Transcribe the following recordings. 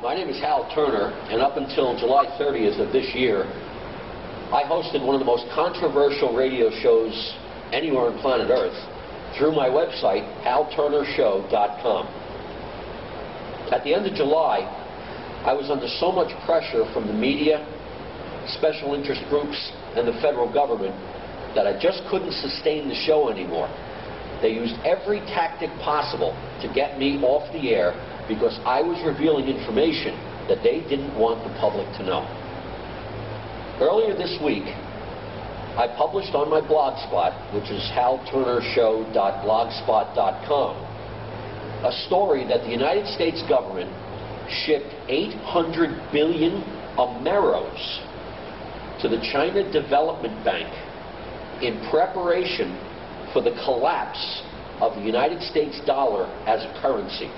My name is Hal Turner, and up until July 30th of this year, I hosted one of the most controversial radio shows anywhere on planet Earth through my website, halturnershow.com. At the end of July, I was under so much pressure from the media, special interest groups, and the federal government that I just couldn't sustain the show anymore. They used every tactic possible to get me off the air because I was revealing information that they didn't want the public to know. Earlier this week, I published on my blog spot, which is halturnershow.blogspot.com, a story that the United States government shipped 800 billion AMEROs to the China Development Bank in preparation for the collapse of the United States dollar as a currency.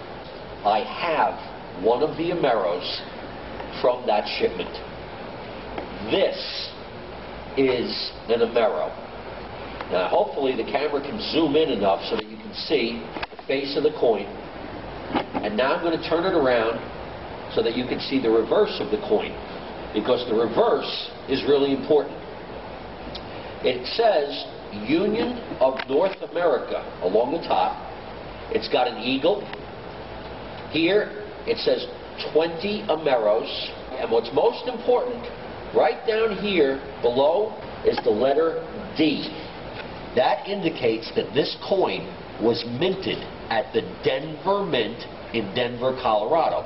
I have one of the AMEROs from that shipment. This is an AMERO. Now, hopefully the camera can zoom in enough so that you can see the face of the coin. And now I'm going to turn it around so that you can see the reverse of the coin, because the reverse is really important. It says Union of North America along the top. It's got an eagle. Here it says 20 AMEROs. And what's most important, right down here below, is the letter D. That indicates that this coin was minted at the Denver Mint in Denver, Colorado.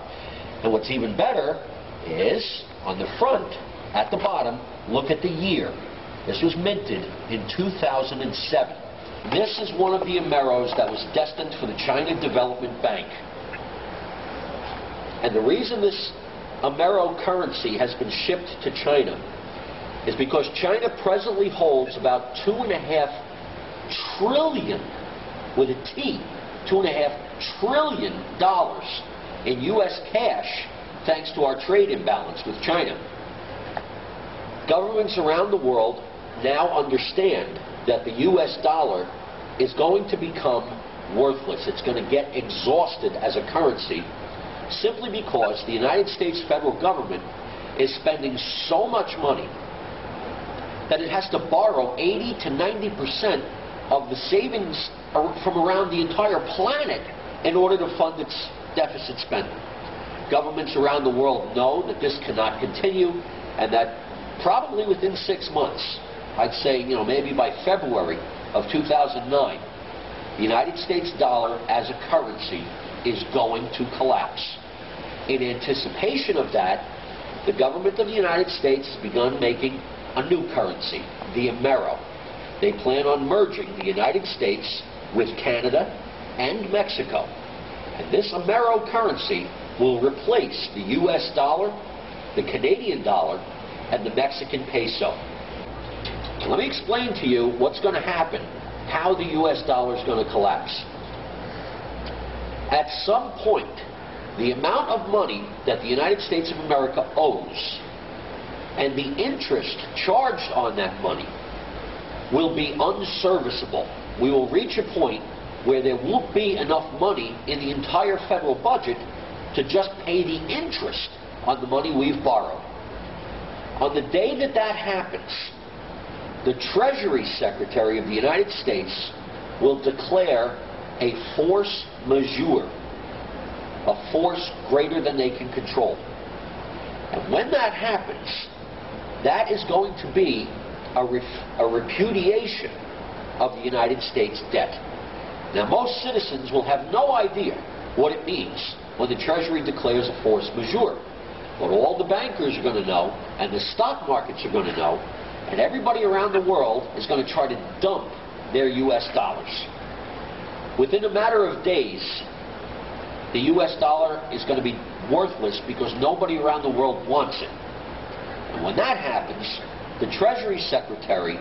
And what's even better is, on the front, at the bottom, look at the year. This was minted in 2007. This is one of the AMEROs that was destined for the China Development Bank. And the reason this AMERO currency has been shipped to China is because China presently holds about $2.5 trillion, with a T, $2.5 trillion in U.S. cash, thanks to our trade imbalance with China. Governments around the world now understand that the U.S. dollar is going to become worthless. It's going to get exhausted as a currency simply because the United States federal government is spending so much money that it has to borrow 80 to 90% of the savings from around the entire planet in order to fund its deficit spending. Governments around the world know that this cannot continue, and that probably within 6 months, I'd say, maybe by February of 2009, the United States dollar as a currency is going to collapse. In anticipation of that, the government of the United States has begun making a new currency, the AMERO. They plan on merging the United States with Canada and Mexico. And this AMERO currency will replace the U.S. dollar, the Canadian dollar, and the Mexican peso. Let me explain to you what's going to happen, how the U.S. dollar is going to collapse. At some point, the amount of money that the United States of America owes and the interest charged on that money will be unserviceable. We will reach a point where there won't be enough money in the entire federal budget to just pay the interest on the money we've borrowed. On the day that that happens, the Treasury Secretary of the United States will declare a force majeure, a force greater than they can control. And when that happens, that is going to be a repudiation of the United States debt. Now, most citizens will have no idea what it means when the Treasury declares a force majeure. But all the bankers are going to know, and the stock markets are going to know, and everybody around the world is going to try to dump their U.S. dollars. Within a matter of days, the U.S. dollar is going to be worthless because nobody around the world wants it. And when that happens, the Treasury Secretary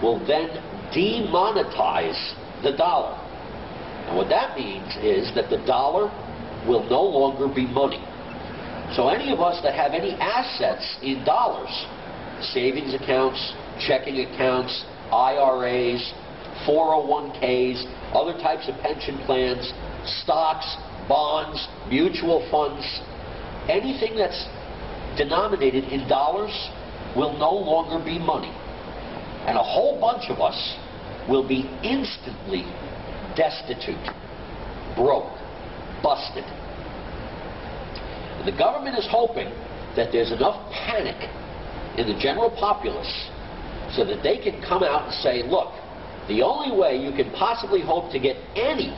will then demonetize the dollar. And what that means is that the dollar will no longer be money. So any of us that have any assets in dollars, savings accounts, checking accounts, IRAs, 401ks, other types of pension plans, stocks, bonds, mutual funds, anything that's denominated in dollars will no longer be money. And a whole bunch of us will be instantly destitute, broke, busted. And the government is hoping that there's enough panic in the general populace so that they can come out and say, look, the only way you can possibly hope to get any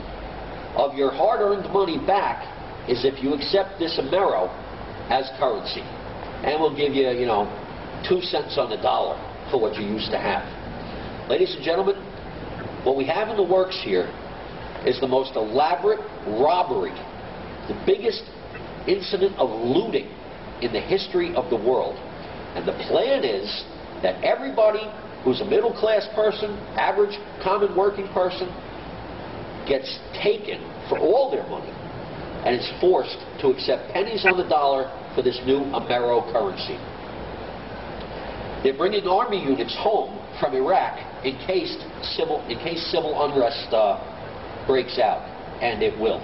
of your hard-earned money back is if you accept this AMERO as currency. And we'll give you, 2 cents on the dollar for what you used to have. Ladies and gentlemen, what we have in the works here is the most elaborate robbery, the biggest incident of looting in the history of the world. And the plan is that everybody who's a middle-class person, average, common working person, gets taken for all their money and is forced to accept pennies on the dollar for this new AMERO currency. They're bringing army units home from Iraq in case civil unrest breaks out, and it will.